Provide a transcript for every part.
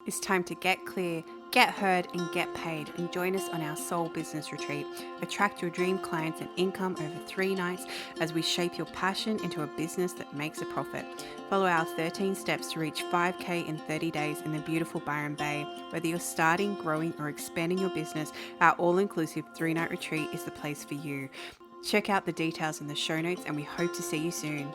It's time to get clear, get heard, and get paid. And join us on our Soul Business Retreat. Attract your dream clients and income over 3 nights as we shape your passion into a business that makes a profit. Follow our 13 steps to reach 5K in 30 days in the beautiful Byron Bay. Whether you're starting, growing, or expanding your business, our all-inclusive 3-night retreat is the place for you. Check out the details in the show notes, and we hope to see you soon.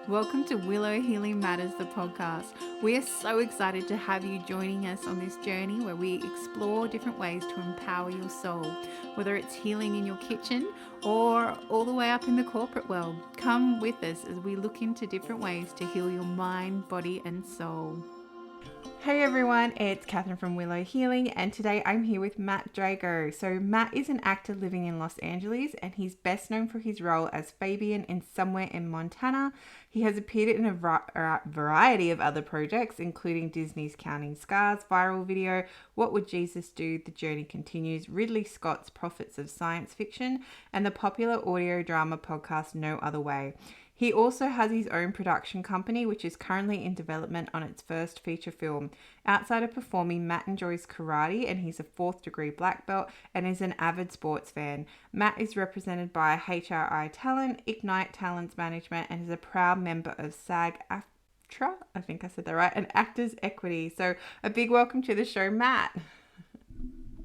Welcome to Willow Healing Matters, the podcast. We are so excited to have you joining us on this journey where we explore different ways to empower your soul, whether it's healing in your kitchen or all the way up in the corporate world. Come with us as we look into different ways to heal your mind, body, and soul. Hey everyone, it's Catherine from Willow Healing, and today I'm here with Matt Drago. So Matt is an actor living in Los Angeles, and he's best known for his role as Fabian in Somewhere in Montana. He has appeared in a variety of other projects, including Disney's Counting Scars viral video, What Would Jesus Do? The Journey Continues, Ridley Scott's Prophets of Science Fiction, and the popular audio drama podcast No Other Way. He also has his own production company, which is currently in development on its first feature film. Outside of performing, Matt enjoys karate, and he's a 4th degree black belt and is an avid sports fan. Matt is represented by HRI Talent, Ignite Talents Management, and is a proud member of SAG-AFTRA, I think I said that right, and Actors Equity. So a big welcome to the show, Matt.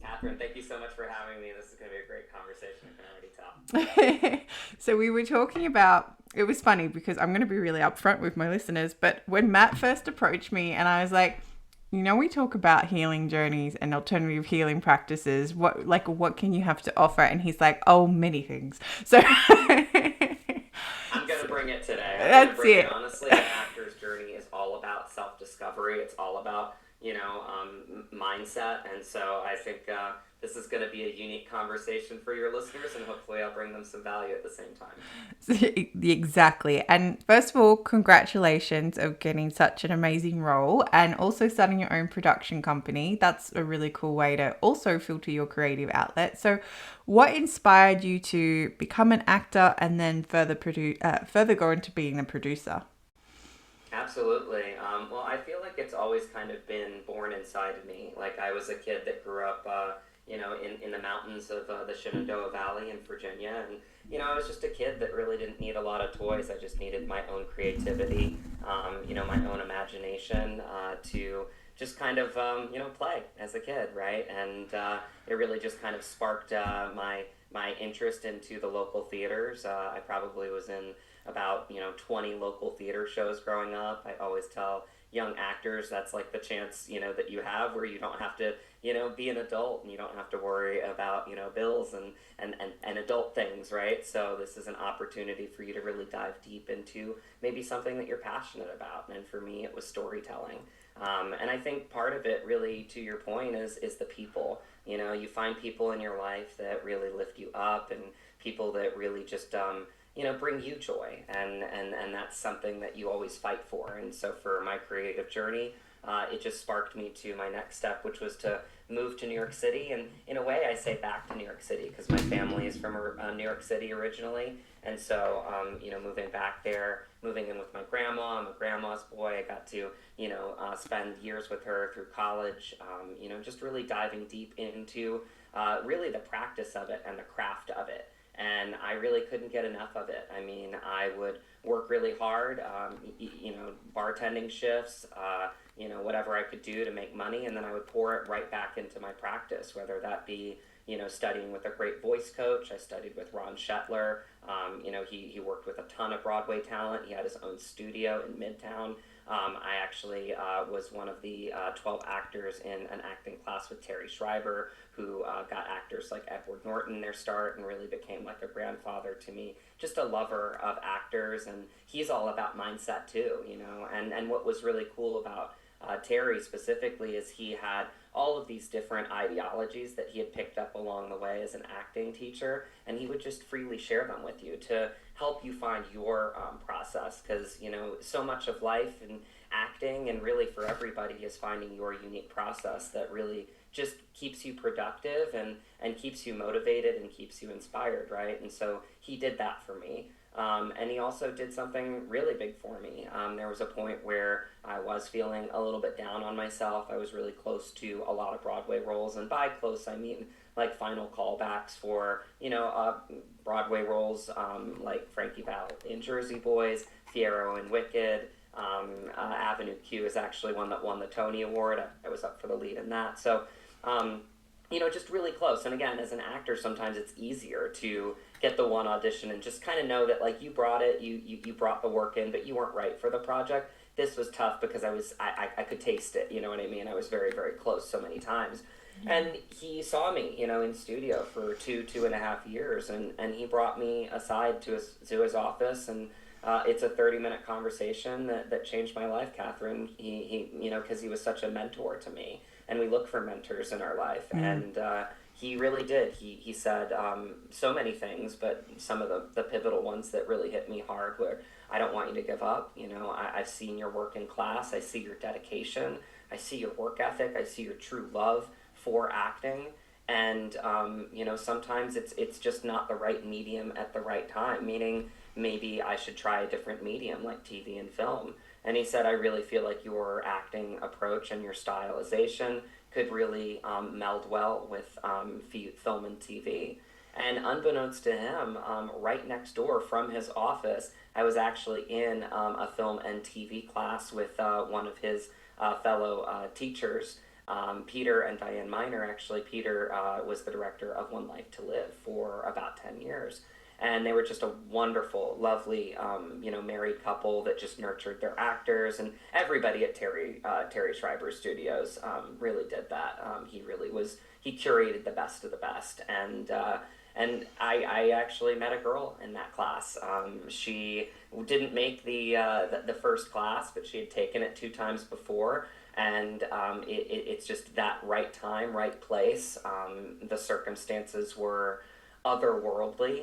Catherine, thank you so much for having me. This is going to be a great conversation, I can already tell. So we were talking about, it was funny because I'm going to be really upfront with my listeners, but when Matt first approached me and I was like, you know, we talk about healing journeys and alternative healing practices. What can you have to offer? And he's like, oh, many things. So I'm going to bring it today. That's it. Honestly, an actor's journey is all about self-discovery. It's all about, mindset. And so I think this is going to be a unique conversation for your listeners, and hopefully I'll bring them some value at the same time. Exactly. And first of all, congratulations of getting such an amazing role and also starting your own production company. That's a really cool way to also filter your creative outlet. So what inspired you to become an actor and then further go into being a producer? Absolutely. Well, I feel like it's always kind of been born inside of me. Like I was a kid that grew up, in the mountains of the Shenandoah Valley in Virginia. And, I was just a kid that really didn't need a lot of toys. I just needed my own creativity, my own imagination to just kind of, play as a kid, right? And it really just kind of sparked my interest into the local theaters. I probably was in about 20 local theater shows growing up. I always tell young actors that's like the chance that you have where you don't have to be an adult and you don't have to worry about bills and adult things, right? So this is an opportunity for you to really dive deep into maybe something that you're passionate about, and for me it was storytelling. And I think part of it, really, to your point, is the people. You find people in your life that really lift you up, and people that really just bring you joy, and that's something that you always fight for. And so for my creative journey, it just sparked me to my next step, which was to move to New York City. And in a way, I say back to New York City because my family is from New York City originally. And so, moving back there, moving in with my grandma, I'm a grandma's boy. I got to, spend years with her through college, just really diving deep into really the practice of it and the craft of it. And I really couldn't get enough of it. I mean, I would work really hard, bartending shifts, whatever I could do to make money, and then I would pour it right back into my practice, whether that be, studying with a great voice coach. I studied with Ron Shetler. He worked with a ton of Broadway talent. He had his own studio in Midtown. I actually was one of the 12 actors in an acting class with Terry Schreiber, who got actors like Edward Norton their start and really became like a grandfather to me. Just a lover of actors, and he's all about mindset too, and what was really cool about Terry specifically is he had all of these different ideologies that he had picked up along the way as an acting teacher, and he would just freely share them with you to help you find your process, because so much of life and acting and really for everybody is finding your unique process that really just keeps you productive and keeps you motivated and keeps you inspired, right? And so he did that for me. And he also did something really big for me. There was a point where I was feeling a little bit down on myself. I was really close to a lot of Broadway roles, and by close I mean like final callbacks for Broadway roles like Frankie Val in Jersey Boys, Fiyero in Wicked. Avenue Q is actually one that won the Tony Award. I was up for the lead in that. So, just really close. And again, as an actor, sometimes it's easier to get the one audition and just kind of know that like you brought it, you brought the work in, but you weren't right for the project. This was tough because I could taste it. You know what I mean? I was very, very close so many times. And he saw me, in studio for 2.5 years, and he brought me aside to his office, and it's a 30-minute conversation that changed my life, Catherine. He because he was such a mentor to me, and we look for mentors in our life, and he really did. He said so many things, but some of the pivotal ones that really hit me hard were, I don't want you to give up. I've seen your work in class. I see your dedication. I see your work ethic. I see your true love for acting, and sometimes it's just not the right medium at the right time, meaning maybe I should try a different medium like TV and film. And he said, I really feel like your acting approach and your stylization could really meld well with film and TV. And unbeknownst to him, right next door from his office, I was actually in a film and TV class with one of his fellow teachers, Peter and Diane Miner. Actually, Peter was the director of One Life to Live for about 10 years. And they were just a wonderful, lovely, married couple that just nurtured their actors. And everybody at Terry Schreiber Studios really did that. He curated the best of the best. And I actually met a girl in that class. She didn't make the first class, but she had taken it 2 times before. And it's just that right time, right place. The circumstances were otherworldly,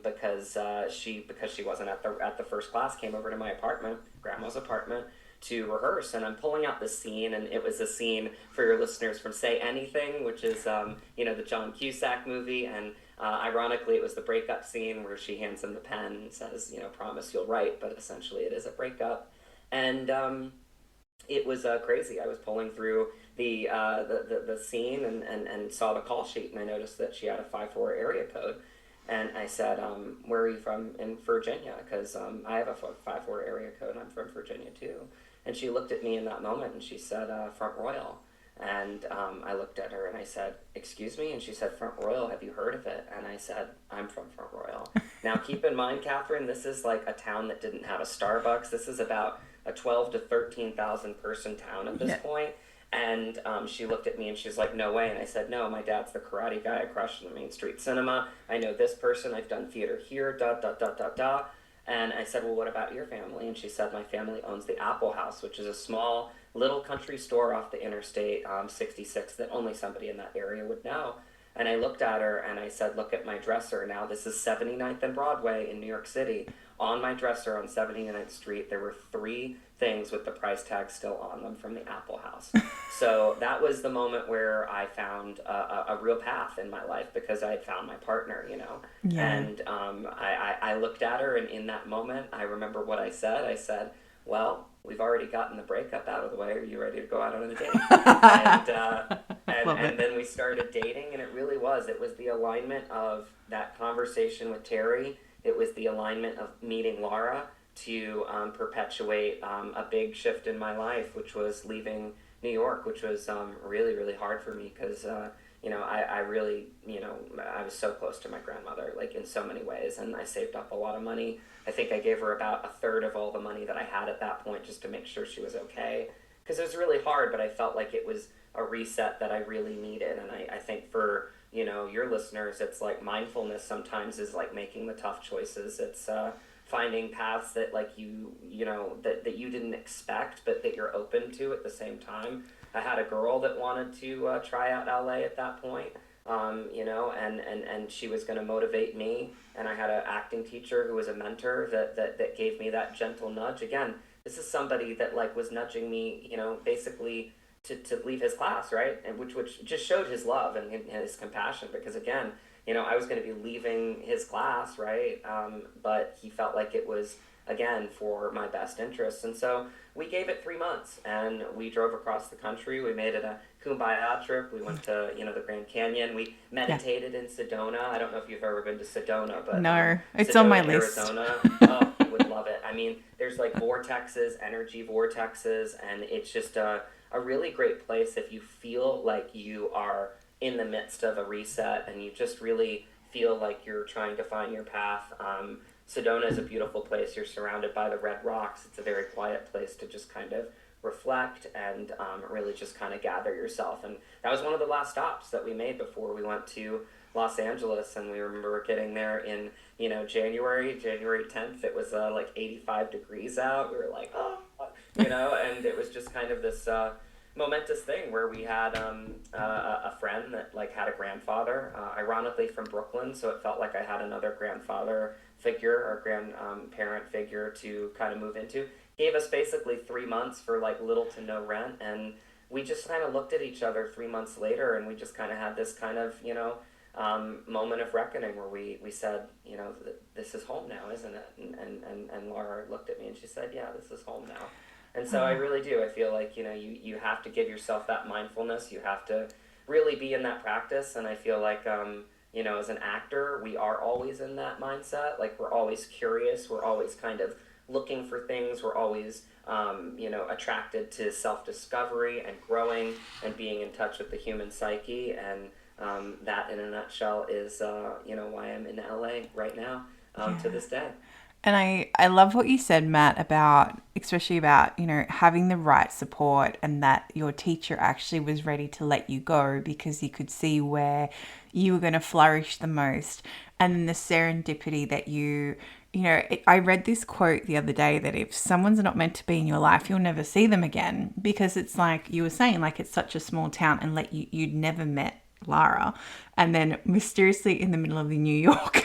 because she wasn't at the first class, came over to my apartment, grandma's apartment, to rehearse. And I'm pulling out the scene, and it was a scene for your listeners from Say Anything, which is the John Cusack movie. And ironically, it was the breakup scene where she hands him the pen and says, promise you'll write, but essentially it is a breakup. And it was crazy. I was pulling through the scene and saw the call sheet, and I noticed that she had a 5-4 area code. And I said, where are you from? In Virginia, because I have a 5-4 area code, and I'm from Virginia too. And she looked at me in that moment, and she said, Front Royal. And I looked at her, and I said, excuse me? And she said, Front Royal, have you heard of it? And I said, I'm from Front Royal. Now, keep in mind, Catherine, this is like a town that didn't have a Starbucks. This is about a 12 to 13,000 person town at this point. And she looked at me and she's like, no way. And I said, no, my dad's the karate guy across from the Main Street Cinema. I know this person. I've done theater here, da. And I said, well, what about your family? And she said, my family owns the Apple House, which is a small little country store off the Interstate 66 that only somebody in that area would know. And I looked at her and I said, look at my dresser. Now, this is 79th and Broadway in New York City. On my dresser on 79th Street, there were 3 things with the price tag still on them from the Apple House. So that was the moment where I found a real path in my life, because I had found my partner, And I looked at her, and in that moment, I remember what I said. I said, well, we've already gotten the breakup out of the way. Are you ready to go out on a date? And then we started dating, and it was the alignment of that conversation with Terry. It was the alignment of meeting Laura to perpetuate a big shift in my life, which was leaving New York, which was really, really hard for me, because I really, I was so close to my grandmother, like in so many ways, and I saved up a lot of money. I think I gave her about 1/3 of all the money that I had at that point, just to make sure she was okay, because it was really hard, but I felt like it was a reset that I really needed. And I think for your listeners, it's like mindfulness sometimes is like making the tough choices. It's finding paths that like that you didn't expect, but that you're open to at the same time. I had a girl that wanted to try out LA at that point, and she was going to motivate me. And I had an acting teacher who was a mentor that gave me that gentle nudge. Again, this is somebody that like was nudging me, basically to leave his class, right? And which just showed his love and his compassion, because again, I was going to be leaving his class, right? But he felt like it was, again, for my best interests. And so we gave it 3 months, and we drove across the country. We made it a kumbaya trip. We went to, the Grand Canyon. We meditated in Sedona. I don't know if you've ever been to Sedona, but No, it's Sedona, on my list. Arizona. Oh, you would love it. I mean, there's like vortexes, energy vortexes, and it's just a really great place if you feel like you are in the midst of a reset and you just really feel like you're trying to find your path. Sedona is a beautiful place. You're surrounded by the red rocks. It's a very quiet place to just kind of reflect and really just kind of gather yourself. And that was one of the last stops that we made before we went to Los Angeles. And we remember getting there in, January 10th. It was like 85 degrees out. We were like, oh, and it was just kind of this momentous thing where we had a friend that like had a grandfather, ironically from Brooklyn. So it felt like I had another grandfather figure or grandparent figure to kind of move into. Gave us basically 3 months for like little to no rent, and we just kind of looked at each other 3 months later, and we just kind of had this kind of moment of reckoning where we said, this is home now, isn't it? And Laura looked at me and she said, yeah, this is home now. And so I really do. I feel like you have to give yourself that mindfulness. You have to really be in that practice, and I feel like as an actor, we are always in that mindset. Like we're always curious. We're always kind of looking for things. We're always, attracted to self-discovery and growing and being in touch with the human psyche. And that, in a nutshell, is, why I'm in LA right now to this day. And I love what you said, Matt, especially about, having the right support and that your teacher actually was ready to let you go because he could see where you were going to flourish the most. And then the serendipity that I read this quote the other day that if someone's not meant to be in your life, you'll never see them again, because it's like you were saying, like it's such a small town and you'd never met Lara. And then mysteriously in the middle of New York,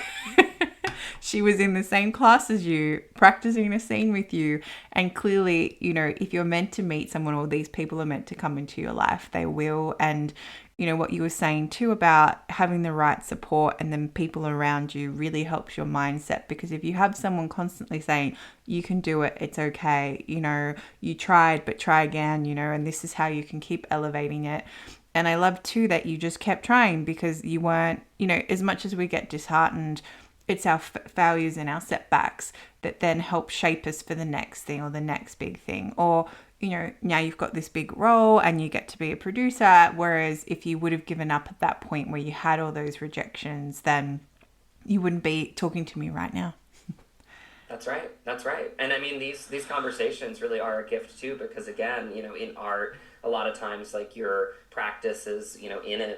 she was in the same class as you, practicing a scene with you. And clearly, if you're meant to meet someone or these people are meant to come into your life, they will. And, what you were saying too about having the right support and then people around you really helps your mindset. Because if you have someone constantly saying, you can do it, it's okay, you tried, but try again, and this is how you can keep elevating it. And I love too that you just kept trying because you weren't, as much as we get disheartened, it's our failures and our setbacks that then help shape us for the next thing or the next big thing. Or, now you've got this big role and you get to be a producer. Whereas if you would have given up at that point where you had all those rejections, then you wouldn't be talking to me right now. That's right. And I mean, these conversations really are a gift too, because again, in art, a lot of times like your practice is, in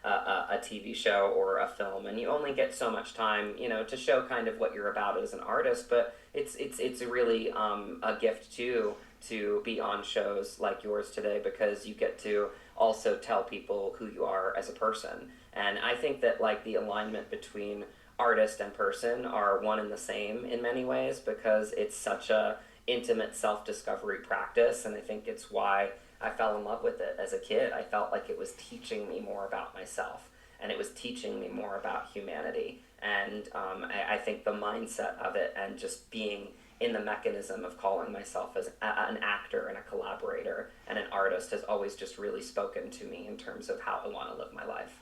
a TV show or a film, and you only get so much time, to show kind of what you're about as an artist. But it's really a gift too to be on shows like yours today, because you get to also tell people who you are as a person. And I think that like the alignment between artist and person are one and the same in many ways, because it's such a intimate self-discovery practice. And I think it's why I fell in love with it as a kid. I felt like it was teaching me more about myself, and it was teaching me more about humanity. And I think the mindset of it and just being in the mechanism of calling myself as an actor and a collaborator and an artist has always just really spoken to me in terms of how I want to live my life.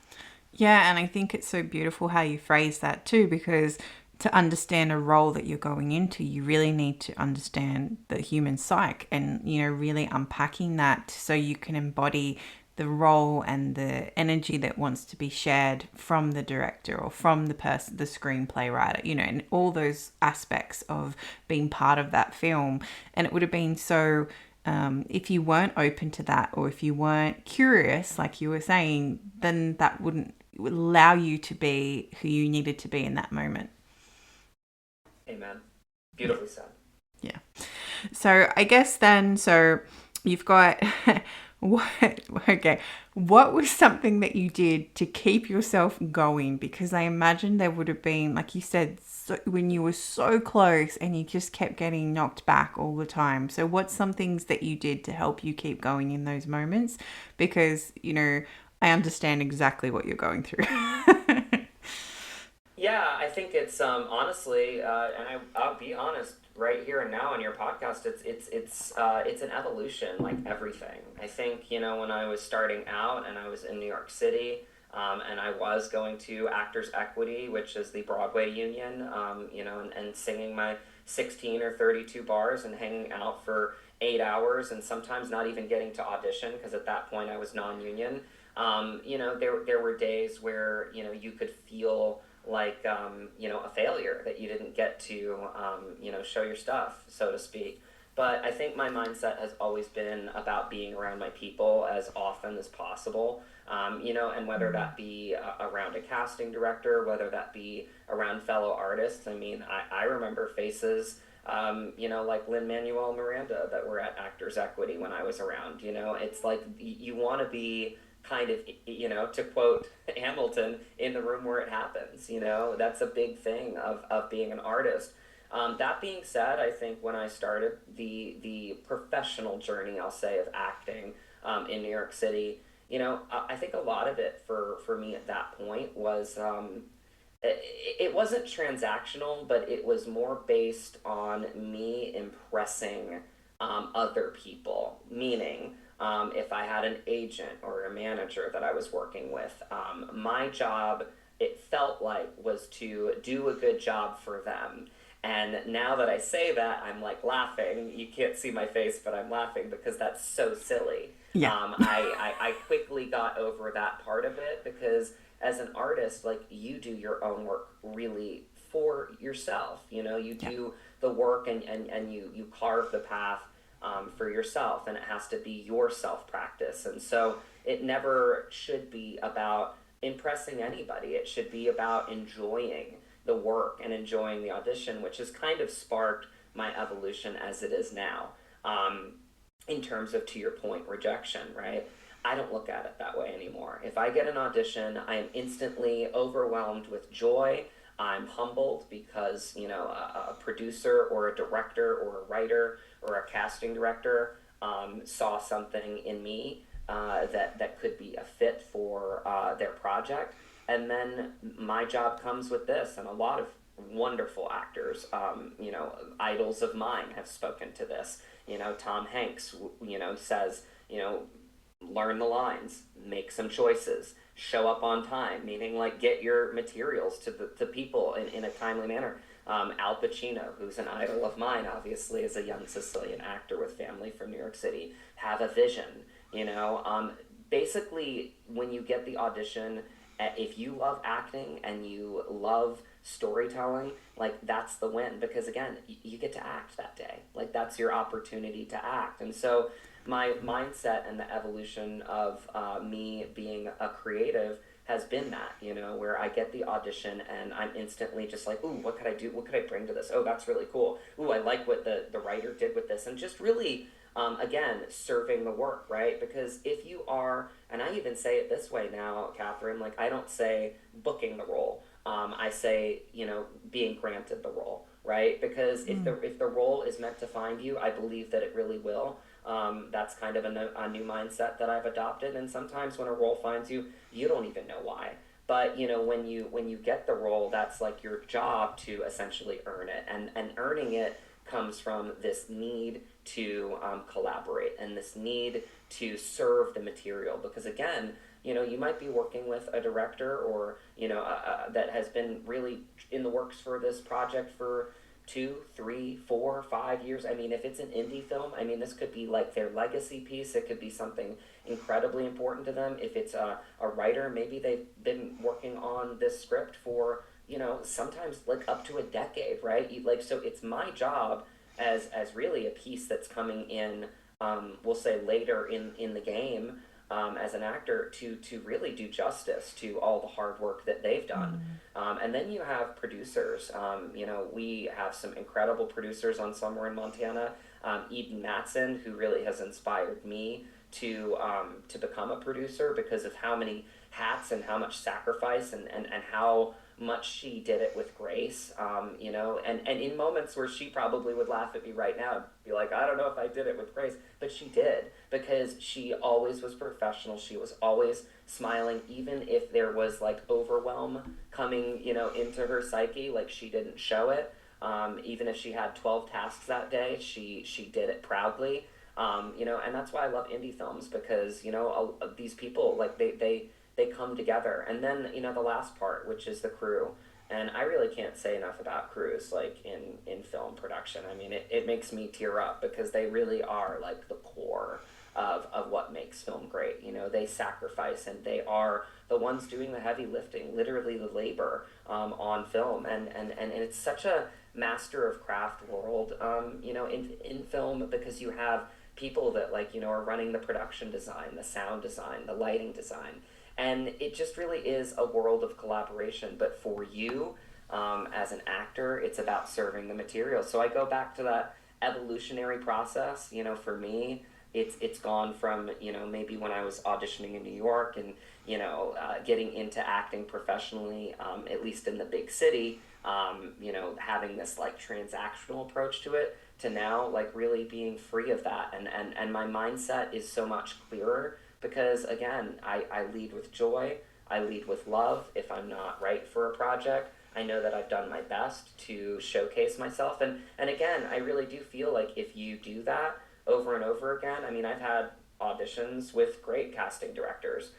Yeah, and I think it's so beautiful how you phrase that too, because to understand a role that you're going into, you really need to understand the human psyche and, really unpacking that so you can embody the role and the energy that wants to be shared from the director or from the person, the screenplay writer, and all those aspects of being part of that film. And it would have been so, if you weren't open to that, or if you weren't curious, like you were saying, then that wouldn't allow you to be who you needed to be in that moment. Amen. Beautifully said. Yeah. So I guess then, you've got what was something that you did to keep yourself going? Because I imagine there would have been, like you said, when you were so close and you just kept getting knocked back all the time. So what's some things that you did to help you keep going in those moments? Because, I understand exactly what you're going through. Yeah, I think it's honestly, I'll be honest right here and now on your podcast. It's an evolution, like everything. I think when I was starting out and I was in New York City, and I was going to Actors Equity, which is the Broadway union, and singing my 16 or 32 bars and hanging out for 8 hours and sometimes not even getting to audition because at that point I was non-union. There were days where you could feel like a failure that you didn't get to show your stuff, so to speak. But I think my mindset has always been about being around my people as often as possible. And whether that be around a casting director, whether that be around fellow artists. I mean, I remember faces, like Lin-Manuel Miranda that were at Actors Equity when I was around. It's like you want to be kind of, to quote Hamilton, in the room where it happens. That's a big thing of being an artist. That being said, I think when I started the professional journey, I'll say, of acting in New York City, I think a lot of it for me at that point was it wasn't transactional, but it was more based on me impressing other people. Meaning, if I had an agent or a manager that I was working with, my job, it felt like, was to do a good job for them. And now that I say that, I'm like laughing. You can't see my face, but I'm laughing because that's so silly. Yeah. I quickly got over that part of it because as an artist, like, you do your own work really for yourself. You do the work and you carve the path for yourself, and it has to be your self practice. And so it never should be about impressing anybody. It should be about enjoying the work and enjoying the audition, which has kind of sparked my evolution as it is now. In terms of, to your point, rejection, right? I don't look at it that way anymore. If I get an audition, I am instantly overwhelmed with joy. I'm humbled because, a producer or a director or a writer or a casting director saw something in me that could be a fit for their project. And then my job comes with this, and a lot of wonderful actors, idols of mine have spoken to this. Tom Hanks, says, learn the lines, make some choices, show up on time, meaning like get your materials to people in a timely manner. Al Pacino, who's an idol of mine, obviously, as a young Sicilian actor with family from New York City, have a vision. Basically, when you get the audition, if you love acting and you love storytelling, like, that's the win, because again, you get to act that day. Like, that's your opportunity to act. And so my mindset and the evolution of me being a creative has been that, where I get the audition and I'm instantly just like, ooh, what could I do? What could I bring to this? Oh, that's really cool. Ooh, I like what the writer did with this. And just really, again, serving the work, right? Because if you are, and I even say it this way now, Catherine, like, I don't say booking the role. I say, being granted the role, right? Because if the role is meant to find you, I believe that it really will. That's kind of a new mindset that I've adopted. And sometimes when a role finds you, you don't even know why. But when you get the role, that's like your job to essentially earn it, and earning it comes from this need to collaborate and this need to serve the material. Because again, you might be working with a director or that has been really in the works for this project for 2, 3, 4, 5 years. I mean, if it's an indie film, I mean, this could be like their legacy piece. It could be something incredibly important to them. If it's a writer, maybe they've been working on this script for, sometimes like up to a decade, right? So it's my job as really a piece that's coming in, we'll say later in the game, as an actor, to really do justice to all the hard work that they've done. And then you have producers. We have some incredible producers on Somewhere in Montana. Eden Matson, who really has inspired me to become a producer because of how many hats and how much sacrifice and how much she did it with grace, and in moments where she probably would laugh at me right now and be like, I don't know if I did it with grace, but she did, because she always was professional. She was always smiling, even if there was like overwhelm coming, into her psyche, like she didn't show it. Even if she had 12 tasks that day, she did it proudly. And that's why I love indie films, because, these people, like, they come together. And then, the last part, which is the crew. And I really can't say enough about crews, like, in film production. I mean, it makes me tear up, because they really are, like, the core of what makes film great. They sacrifice, and they are the ones doing the heavy lifting, literally the labor, on film. And it's such a master of craft world, in film, because you have people that, like, are running the production design, the sound design, the lighting design. And it just really is a world of collaboration. But for you, as an actor, it's about serving the material. So I go back to that evolutionary process. For me, it's gone from, maybe when I was auditioning in New York and, getting into acting professionally, at least in the big city, having this, like, transactional approach to it, to now, like, really being free of that. And my mindset is so much clearer, because, again, I lead with joy. I lead with love. If I'm not right for a project, I know that I've done my best to showcase myself. And again, I really do feel like if you do that over and over again, I mean, I've had auditions with great casting directors,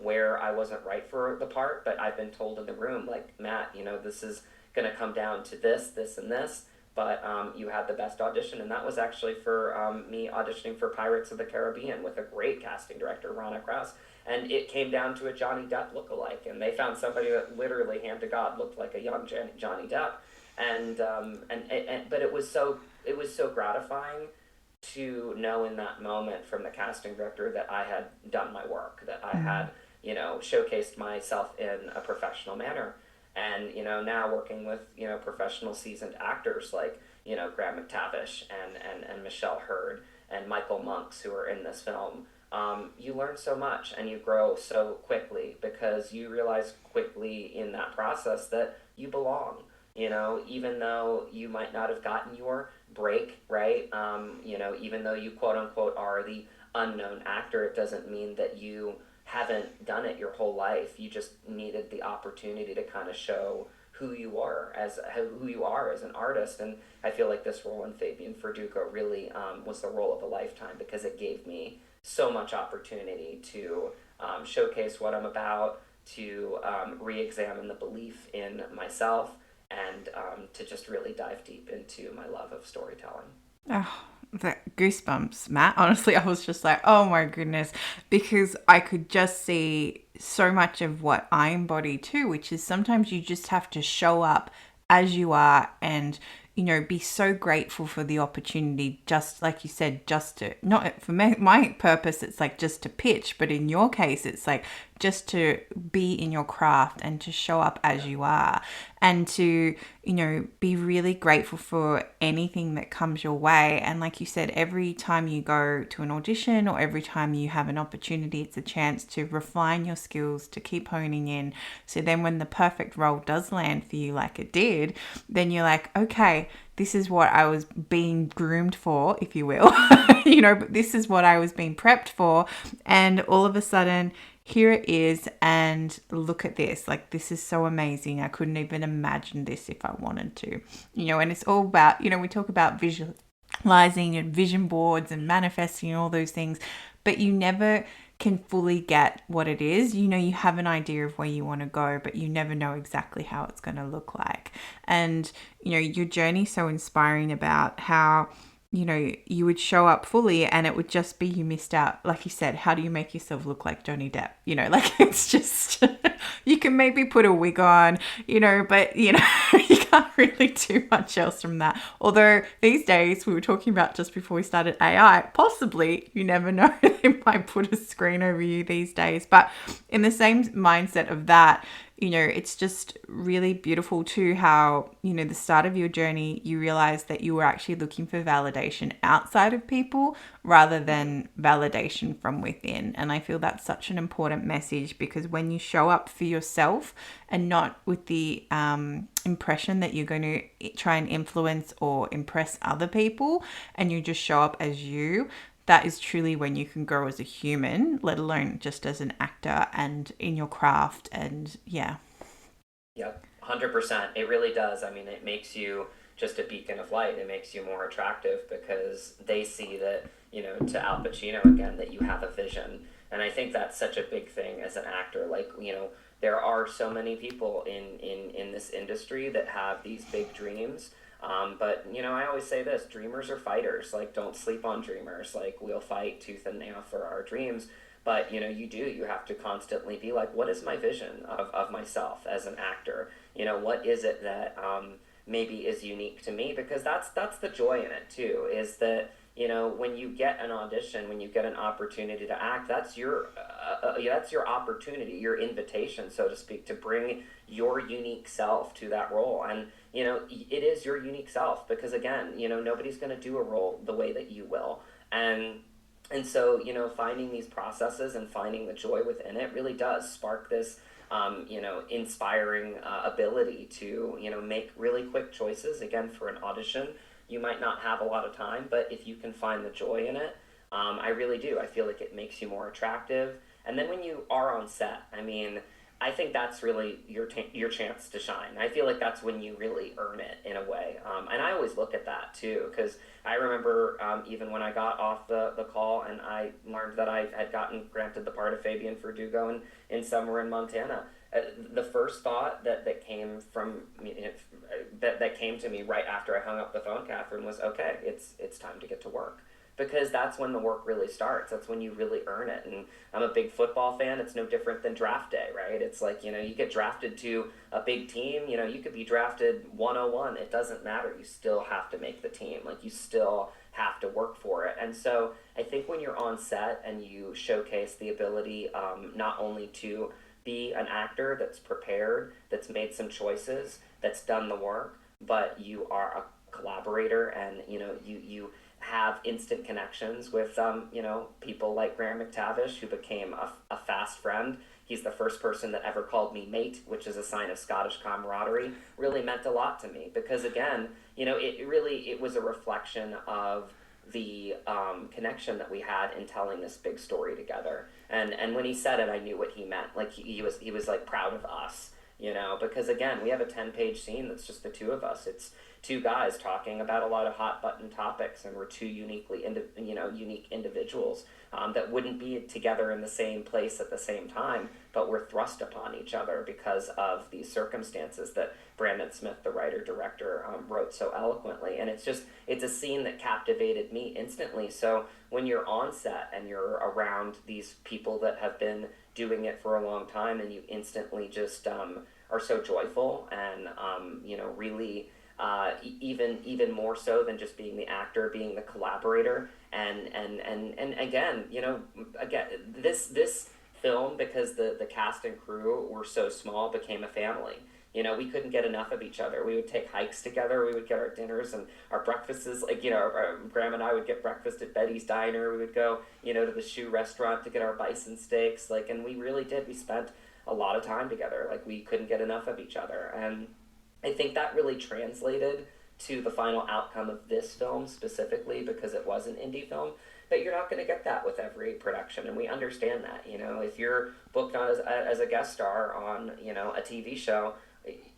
where I wasn't right for the part, but I've been told in the room, like, Matt, this is going to come down to this, and this, but you had the best audition. And that was actually for me auditioning for Pirates of the Caribbean with a great casting director, Rana Krause. And it came down to a Johnny Depp lookalike, and they found somebody that literally, hand to God, looked like a young Johnny Depp. But it was so gratifying to know in that moment from the casting director that I had done my work, that I had, showcased myself in a professional manner. And, now working with, professional seasoned actors like, Graham McTavish and Michelle Hurd and Michael Monks, who are in this film, you learn so much, and you grow so quickly, because you realize quickly in that process that you belong, even though you might not have gotten your break, right? Even though you quote unquote are the unknown actor, it doesn't mean that you haven't done it your whole life. You just needed the opportunity to kind of show who you are as an artist. And I feel like this role in Fabian Verdugo really was the role of a lifetime, because it gave me so much opportunity to showcase what I'm about, to re-examine the belief in myself, and to just really dive deep into my love of storytelling. Oh, the goosebumps, Matt. Honestly, I was just like, oh my goodness, because I could just see so much of what I embody too, which is sometimes you just have to show up as you are, and be so grateful for the opportunity, just like you said, just to, not for my purpose, it's like just to pitch, but in your case, it's like just to be in your craft and to show up as you are, and to, be really grateful for anything that comes your way. And like you said, every time you go to an audition or every time you have an opportunity, it's a chance to refine your skills, to keep honing in. So then when the perfect role does land for you, like it did, then you're like, okay, this is what I was being groomed for, if you will, but this is what I was being prepped for. And all of a sudden, here it is, and look at this. Like, this is so amazing. I couldn't even imagine this if I wanted to, and it's all about, we talk about visualizing and vision boards and manifesting and all those things, but you never can fully get what it is. You have an idea of where you want to go, but you never know exactly how it's going to look like. And, your journey's so inspiring about how, you would show up fully and it would just be you missed out. Like you said, how do you make yourself look like Johnny Depp? Like, it's just, you can maybe put a wig on, but, you can't really do much else from that. Although these days, we were talking about just before we started AI, possibly, you never know, they might put a screen over you these days. But in the same mindset of that, it's just really beautiful too how, the start of your journey, you realize that you were actually looking for validation outside of people rather than validation from within. And I feel that's such an important message, because when you show up for yourself and not with the impression that you're going to try and influence or impress other people, and you just show up as you, that is truly when you can grow as a human, let alone just as an actor and in your craft. And yeah. Yep, 100%. It really does. I mean, it makes you just a beacon of light. It makes you more attractive because they see that, to Al Pacino again, that you have a vision. And I think that's such a big thing as an actor. Like, there are so many people in this industry that have these big dreams. But, I always say this, dreamers are fighters. Like, don't sleep on dreamers. Like, we'll fight tooth and nail for our dreams. But, you have to constantly be like, what is my vision of myself as an actor? What is it that maybe is unique to me? Because that's the joy in it, too, is that, when you get an audition, when you get an opportunity to act, that's your opportunity, your invitation, so to speak, to bring your unique self to that role. And, it is your unique self because, again, nobody's going to do a role the way that you will. And so, finding these processes and finding the joy within it really does spark this, inspiring ability to, make really quick choices. Again, for an audition, you might not have a lot of time, but if you can find the joy in it, I really do. I feel like it makes you more attractive. And then when you are on set, I mean, I think that's really your chance to shine. I feel like that's when you really earn it in a way. And I always look at that too, because I remember even when I got off the call and I learned that I had gotten granted the part of Fabian for Drago in Somewhere in Montana. The first thought that came from me, that came to me right after I hung up the phone, Catherine, was, okay, it's time to get to work. Because that's when the work really starts. That's when you really earn it. And I'm a big football fan. It's no different than draft day, right? It's like, you get drafted to a big team. You could be drafted 101. It doesn't matter. You still have to make the team. Like, you still have to work for it. And so I think when you're on set and you showcase the ability not only to be an actor that's prepared, that's made some choices, that's done the work, but you are a collaborator and, you have instant connections with, people like Graham McTavish, who became a fast friend. He's the first person that ever called me mate, which is a sign of Scottish camaraderie. Really meant a lot to me because, again, it was a reflection of the connection that we had in telling this big story together. And when he said it, I knew what he meant. Like, he was like proud of us. Because, again, we have a 10-page scene that's just the two of us. It's two guys talking about a lot of hot button topics, and we're two unique individuals that wouldn't be together in the same place at the same time, but we're thrust upon each other because of these circumstances that Brandon Smith, the writer-director, wrote so eloquently. And it's a scene that captivated me instantly. So when you're on set and you're around these people that have been doing it for a long time, and you instantly just are so joyful and really even more so than just being the actor, being the collaborator, and again, this film, because the cast and crew were so small, became a family. We couldn't get enough of each other. We would take hikes together. We would get our dinners and our breakfasts. Like, Graham and I would get breakfast at Betty's Diner. We would go, to the Shoe Restaurant to get our bison steaks. Like, and we really did. We spent a lot of time together. Like, we couldn't get enough of each other. And I think that really translated to the final outcome of this film specifically, because it was an indie film. But you're not going to get that with every production, and we understand that. If you're booked on as a guest star on, a TV show,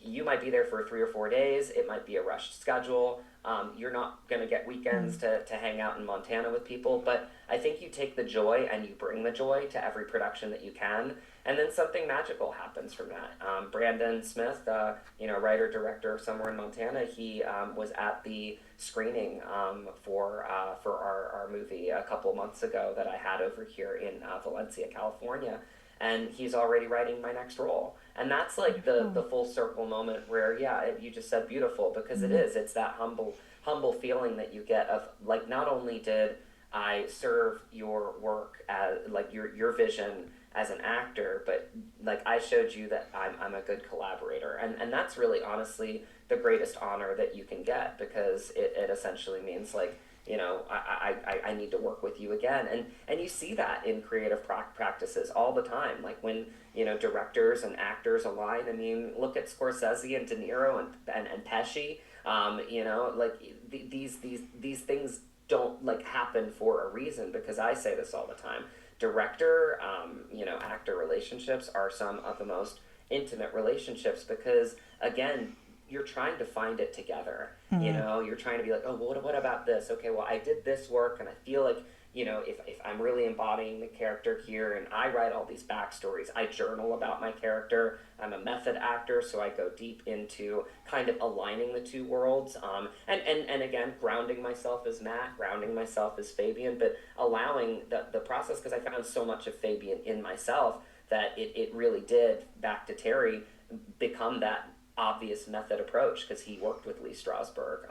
you might be there for 3 or 4 days. It might be a rushed schedule. You're not going to get weekends to hang out in Montana with people. But I think you take the joy and you bring the joy to every production that you can. And then something magical happens from that. Brandon Smith, writer-director of Somewhere in Montana, he was at the screening for our movie a couple months ago that I had over here in Valencia, California. And he's already writing my next role. And that's like the full circle moment where, you just said beautiful, because it is. It's that humble feeling that you get of, like, not only did I serve your work as like your vision as an actor, but like I showed you that I'm a good collaborator, and that's really honestly the greatest honor that you can get, because it essentially means like, I need to work with you again. And you see that in creative practices all the time, like when, directors and actors align. I mean, look at Scorsese and De Niro and Pesci. Like these things don't like happen for a reason, because I say this all the time. Director, actor relationships are some of the most intimate relationships, because again, you're trying to find it together. You're trying to be like, oh, well, what about this? Okay, well, I did this work, and I feel like, if I'm really embodying the character here, and I write all these backstories, I journal about my character. I'm a method actor, so I go deep into kind of aligning the two worlds, and again, grounding myself as Matt, grounding myself as Fabian, but allowing the process, because I found so much of Fabian in myself that it really did, back to Terry, become that obvious method approach, because he worked with Lee Strasberg.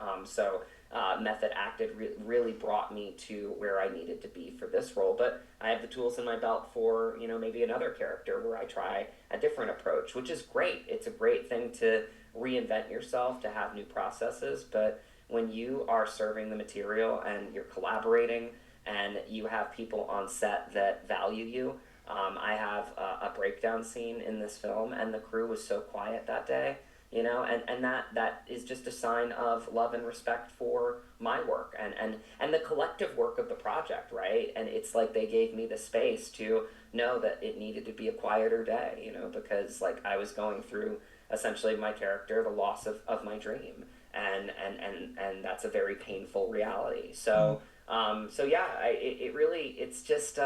Method acted really brought me to where I needed to be for this role. But I have the tools in my belt for, maybe another character where I try a different approach, which is great. It's a great thing to reinvent yourself, to have new processes. But when you are serving the material and you're collaborating and you have people on set that value you, I have a breakdown scene in this film, and the crew was so quiet that day, and that is just a sign of love and respect for my work and the collective work of the project, right? And it's like they gave me the space to know that it needed to be a quieter day, because like I was going through essentially my character, the loss of my dream, and that's a very painful reality. So yeah, it really, it's just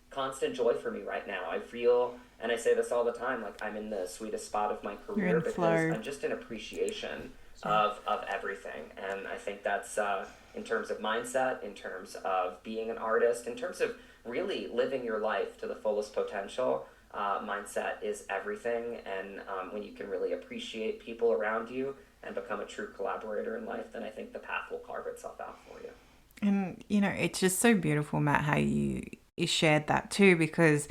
constant joy for me right now. I feel, and I say this all the time, like I'm in the sweetest spot of my career, because flow. I'm just in appreciation of everything. And I think that's in terms of mindset, in terms of being an artist, in terms of really living your life to the fullest potential. Mindset is everything. And when you can really appreciate people around you and become a true collaborator in life, then I think the path will carve itself out for you. And, it's just so beautiful, Matt, how you shared that too, because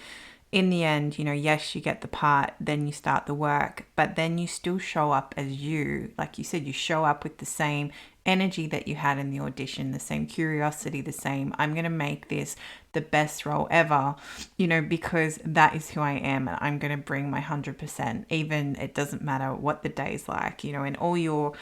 in the end, yes, you get the part, then you start the work, but then you still show up as you. Like you said, you show up with the same energy that you had in the audition, the same curiosity, the same, I'm going to make this the best role ever, because that is who I am, and I'm going to bring my 100%, even it doesn't matter what the day's like, and all your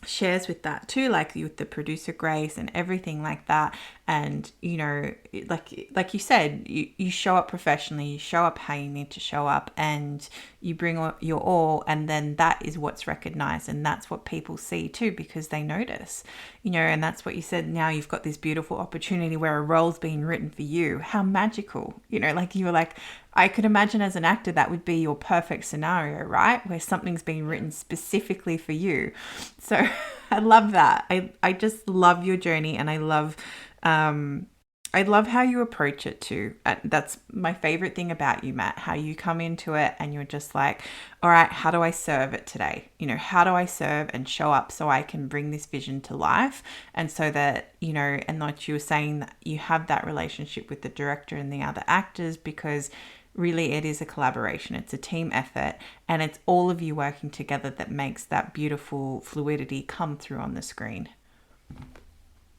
shares with that too, like with the producer Grace and everything like that. And like you said, you show up professionally, you show up how you need to show up, and you bring your all, and then that is what's recognized, and that's what people see too, because they notice, and that's what you said. Now you've got this beautiful opportunity where a role's being written for you. How magical, like you were like, I could imagine as an actor that would be your perfect scenario, right? Where something's being written specifically for you. So I love that. I just love your journey, and I love how you approach it too. That's my favorite thing about you, Matt, how you come into it and you're just like, all right, how do I serve it today? How do I serve and show up so I can bring this vision to life? And so that, and like you were saying, that you have that relationship with the director and the other actors, because really it is a collaboration. It's a team effort, and it's all of you working together that makes that beautiful fluidity come through on the screen.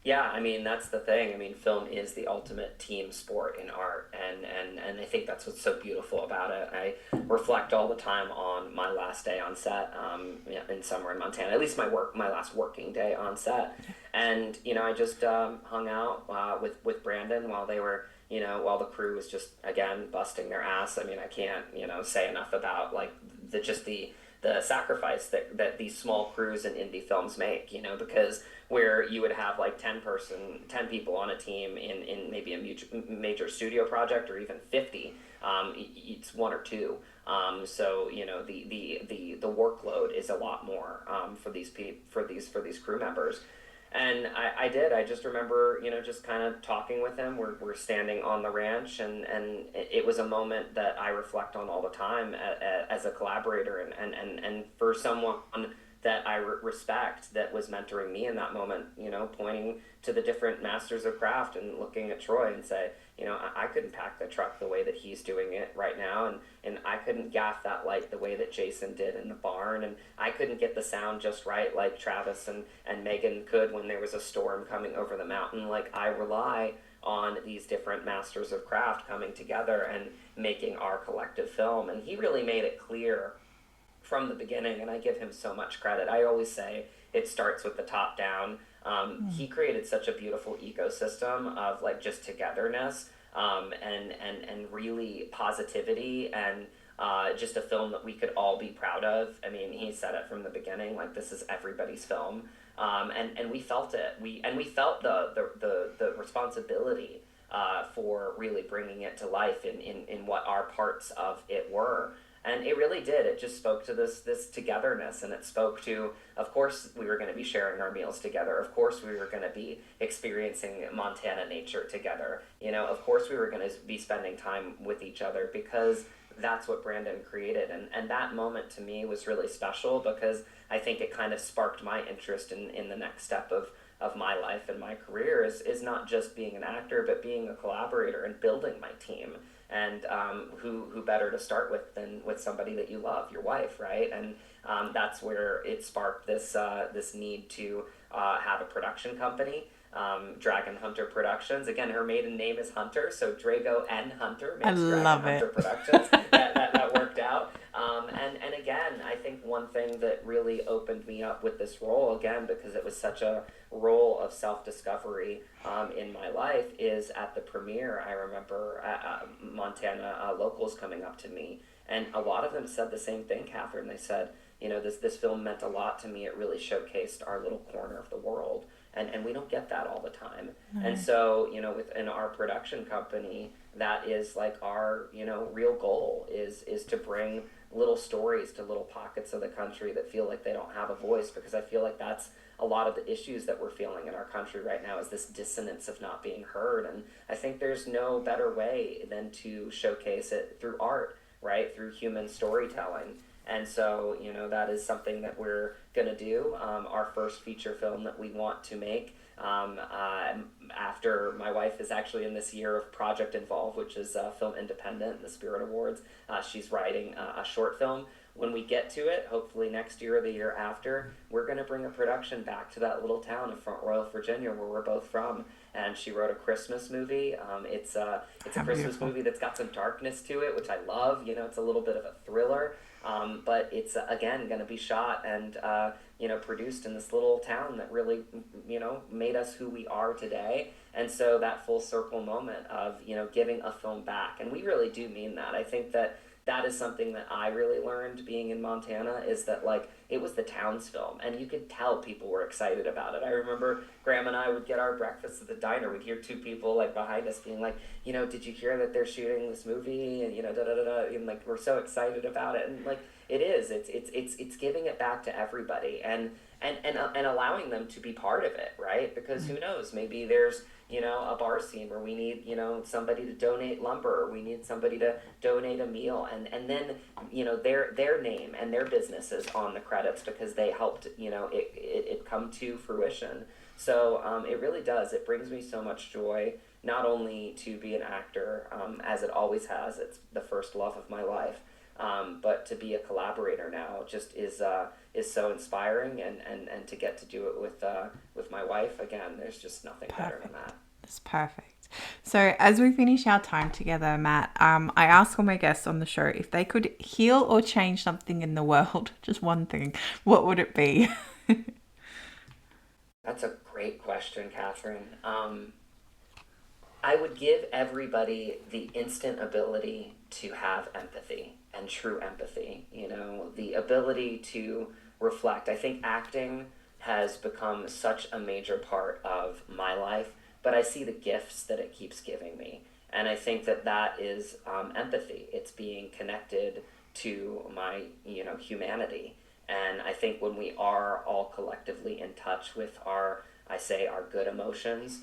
Yeah, I mean, that's the thing. I mean, film is the ultimate team sport in art, and I think that's what's so beautiful about it. I reflect all the time on my last day on set, in somewhere in Montana, at least my last working day on set. And, I just hung out with Brandon while they were, while the crew was just, again, busting their ass. I mean, I can't, say enough about, like, the sacrifice that these small crews and indie films make, because where you would have like 10 people on a team in maybe a major studio project, or even 50, it's one or two. So the workload is a lot more for these crew members. And I just remember, just kind of talking with him. We're standing on the ranch, and it was a moment that I reflect on all the time as a collaborator, and for someone that I respect that was mentoring me in that moment, pointing to the different masters of craft and looking at Troy and say, I couldn't pack the truck the way that he's doing it right now, and I couldn't gaff that light the way that Jason did in the barn, and I couldn't get the sound just right like Travis and Megan could when there was a storm coming over the mountain. Like, I rely on these different masters of craft coming together and making our collective film. And he really made it clear from the beginning, and I give him so much credit. I always say it starts with the top down. He created such a beautiful ecosystem of like just togetherness, and really positivity, and just a film that we could all be proud of. I mean, he said it from the beginning, like, this is everybody's film. And we felt it. We felt the responsibility for really bringing it to life in what our parts of it were. And it really did. It just spoke to this togetherness, and it spoke to, of course, we were going to be sharing our meals together. Of course, we were going to be experiencing Montana nature together. Of course, we were going to be spending time with each other, because that's what Brandon created. And that moment to me was really special, because I think it kind of sparked my interest in the next step of my life and my career is not just being an actor, but being a collaborator and building my team. And who better to start with than with somebody that you love, your wife, right? And that's where it sparked this need to have a production company, Dragon Hunter Productions. Again, her maiden name is Hunter, so Drago and Hunter makes Dragon Hunter Productions. that worked out. And again, I think one thing that really opened me up with this role, again, because it was such a role of self-discovery in my life, is at the premiere, I remember Montana locals coming up to me, and a lot of them said the same thing, Catherine. They said, this film meant a lot to me. It really showcased our little corner of the world. And we don't get that all the time. Mm-hmm. And so, within our production company, that is like our, real goal is to bring little stories to little pockets of the country that feel like they don't have a voice, because I feel like that's a lot of the issues that we're feeling in our country right now, is this dissonance of not being heard. And I think there's no better way than to showcase it through art, right? Through human storytelling. And so, that is something that we're going to do. Our first feature film that we want to make after my wife is actually in this year of Project Involve, which is Film Independent, the Spirit Awards. She's writing a short film. When we get to it, hopefully next year or the year after, we're going to bring a production back to that little town of Front Royal, Virginia, where we're both from. And she wrote a Christmas movie. It's a Christmas movie that's got some darkness to it, which I love. It's a little bit of a thriller. But it's, again, going to be shot and, produced in this little town that really, made us who we are today. And so that full circle moment of, giving a film back. And we really do mean that. I think that is something that I really learned being in Montana, is that, like, it was the town's film, and you could tell people were excited about it. I remember Graham and I would get our breakfast at the diner. We'd hear two people, like, behind us being like, did you hear that they're shooting this movie? And, da-da-da-da, and, like, we're so excited about it. And, like, it is. It's giving it back to everybody and allowing them to be part of it, right? Because who knows, maybe there's, a bar scene where we need, somebody to donate lumber, or we need somebody to donate a meal, and then, their name and their business is on the credits because they helped, it come to fruition. So it really does. It brings me so much joy, not only to be an actor, as it always has. It's the first love of my life. But to be a collaborator now just is so inspiring, and to get to do it with my wife, again, there's just nothing better than that. That's perfect. So as we finish our time together, Matt, I ask all my guests on the show if they could heal or change something in the world, just one thing, what would it be? That's a great question, Catherine. I would give everybody the instant ability to have empathy, and true empathy, the ability to reflect. I think acting has become such a major part of my life, but I see the gifts that it keeps giving me. And I think that is empathy. It's being connected to my, humanity. And I think when we are all collectively in touch with our good emotions,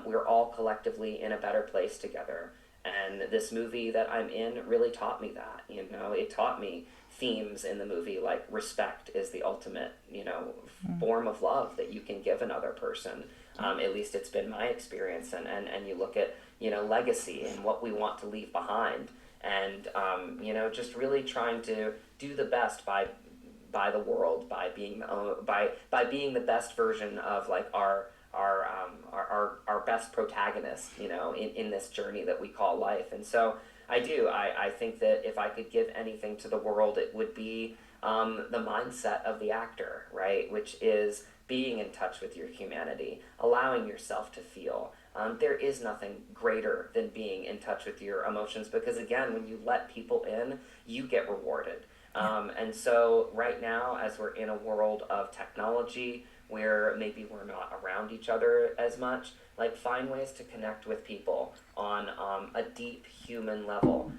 we're all collectively in a better place together. And this movie that I'm in really taught me that. It taught me themes in the movie like respect is the ultimate, form of love that you can give another person. At least it's been my experience. And you look at, legacy and what we want to leave behind. And, just really trying to do the best by the world, by being being the best version of like our best protagonist, in this journey that we call life. And so I think that if I could give anything to the world, it would be the mindset of the actor, right? Which is being in touch with your humanity, allowing yourself to feel. There is nothing greater than being in touch with your emotions, because again, when you let people in, you get rewarded. And so right now, as we're in a world of technology where maybe we're not around each other as much, like find ways to connect with people on a deep human level,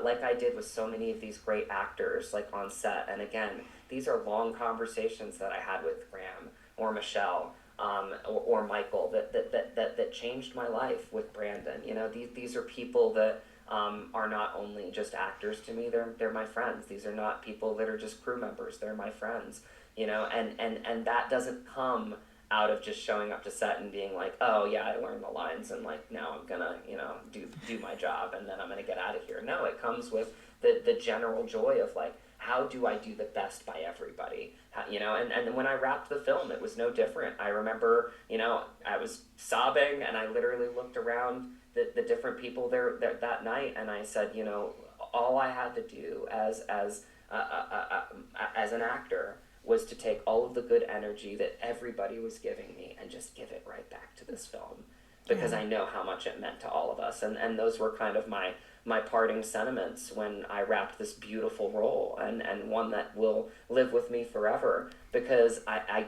like I did with so many of these great actors like on set. And again, these are long conversations that I had with Graham or Michelle, or Michael that changed my life with Brandon. These are people that are not only just actors to me, they're my friends. These are not people that are just crew members, they're my friends. And that doesn't come out of just showing up to set and being like, oh yeah, I learned the lines and like now I'm gonna, do my job and then I'm gonna get out of here. No, it comes with the general joy of like, how do I do the best by everybody? And when I wrapped the film, it was no different. I remember, I was sobbing and I literally looked around the different people there that night and I said, all I had to do as an actor was to take all of the good energy that everybody was giving me and just give it right back to this film, because I know how much it meant to all of us. And those were kind of my parting sentiments when I wrapped this beautiful role, and one that will live with me forever, because I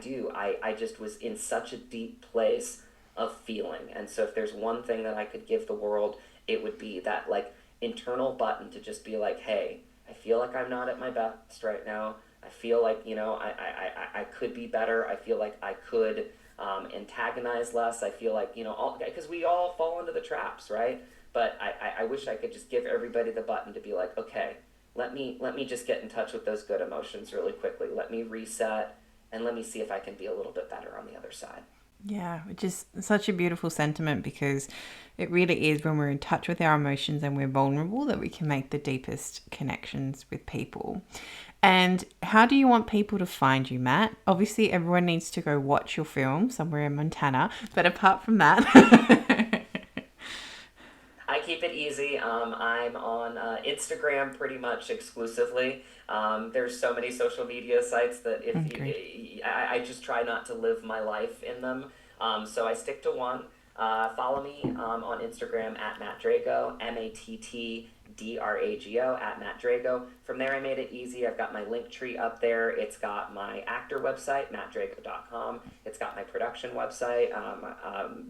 just was in such a deep place of feeling. And so if there's one thing that I could give the world, it would be that like internal button to just be like, hey, I feel like I'm not at my best right now. I feel like, I could be better. I feel like I could antagonize less. I feel like, because we all fall into the traps, right? But I wish I could just give everybody the button to be like, okay, let me just get in touch with those good emotions really quickly. Let me reset and let me see if I can be a little bit better on the other side. Yeah, which is such a beautiful sentiment, because it really is when we're in touch with our emotions and we're vulnerable that we can make the deepest connections with people. And how do you want people to find you, Matt? Obviously, everyone needs to go watch your film somewhere in Montana. But apart from that... I keep it easy. I'm on Instagram pretty much exclusively. There's so many social media sites that I just try not to live my life in them. So I stick to one. Follow me on Instagram at Matt Drago, MattDrago, at Matt Drago. From there, I made it easy. I've got my link tree up there. It's got my actor website, mattdrago.com. It's got my production website,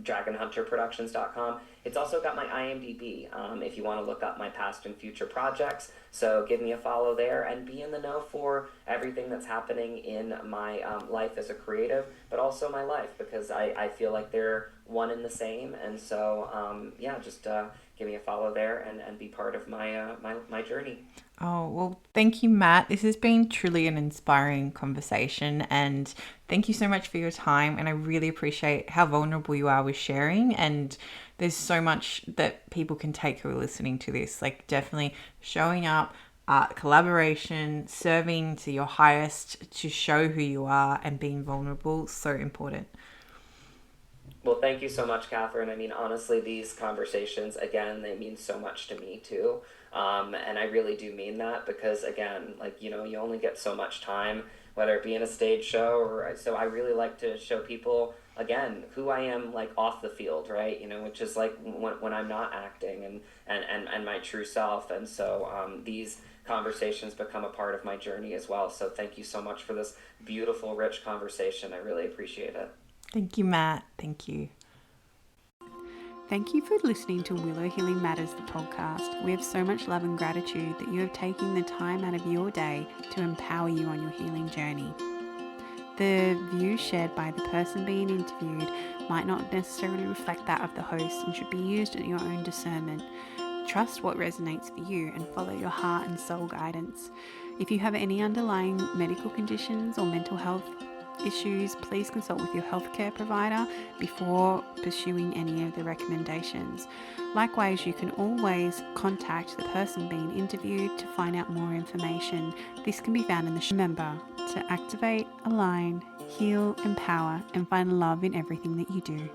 dragonhunterproductions.com. It's also got my IMDb if you want to look up my past and future projects. So give me a follow there and be in the know for everything that's happening in my life as a creative, but also my life, because I feel like they're one and the same. And so, just give me a follow there and be part of my journey. Oh, well, thank you, Matt. This has been truly an inspiring conversation, and thank you so much for your time. And I really appreciate how vulnerable you are with sharing. And there's so much that people can take who are listening to this, like definitely showing up, collaboration, serving to your highest to show who you are, and being vulnerable. So important. Well, thank you so much, Catherine. I mean, honestly, these conversations, again, they mean so much to me too. And I really do mean that, because again, like, you only get so much time, whether it be in a stage show so I really like to show people, again, who I am like off the field, right? Which is like when I'm not acting and my true self. And so these conversations become a part of my journey as well. So thank you so much for this beautiful, rich conversation. I really appreciate it. Thank you, Matt. Thank you. Thank you for listening to Willow Healing Matters, the podcast. We have so much love and gratitude that you have taken the time out of your day to empower you on your healing journey. The views shared by the person being interviewed might not necessarily reflect that of the host and should be used at your own discernment. Trust what resonates for you and follow your heart and soul guidance. If you have any underlying medical conditions or mental health issues, please consult with your healthcare provider before pursuing any of the recommendations. Likewise, you can always contact the person being interviewed to find out more information. This can be found in the show. Remember to activate, align, heal, empower, and find love in everything that you do.